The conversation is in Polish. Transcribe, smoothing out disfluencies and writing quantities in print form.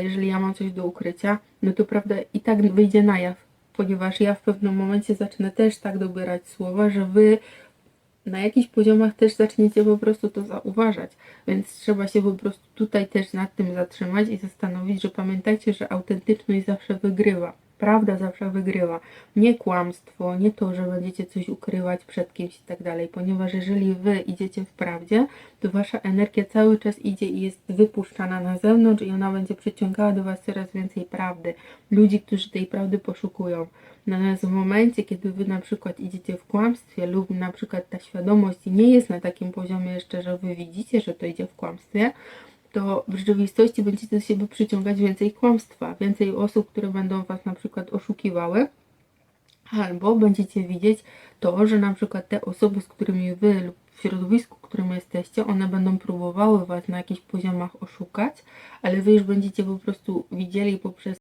jeżeli ja mam coś do ukrycia, no to prawda i tak wyjdzie na jaw, ponieważ ja w pewnym momencie zacznę też tak dobierać słowa, że wy na jakichś poziomach też zaczniecie po prostu to zauważać, więc trzeba się po prostu tutaj też nad tym zatrzymać i zastanowić, że pamiętajcie, że autentyczność zawsze wygrywa, prawda zawsze wygrywa, nie kłamstwo, nie to, że będziecie coś ukrywać przed kimś i tak dalej, ponieważ jeżeli wy idziecie w prawdzie, to wasza energia cały czas idzie i jest wypuszczana na zewnątrz i ona będzie przyciągała do was coraz więcej prawdy, ludzi, którzy tej prawdy poszukują. Natomiast w momencie, kiedy wy na przykład idziecie w kłamstwie lub na przykład ta świadomość nie jest na takim poziomie jeszcze, że wy widzicie, że to idzie w kłamstwie, to w rzeczywistości będziecie do siebie przyciągać więcej kłamstwa, więcej osób, które będą was na przykład oszukiwały, albo będziecie widzieć to, że na przykład te osoby, z którymi wy lub w środowisku, w którym jesteście, one będą próbowały was na jakichś poziomach oszukać, ale wy już będziecie po prostu widzieli poprzez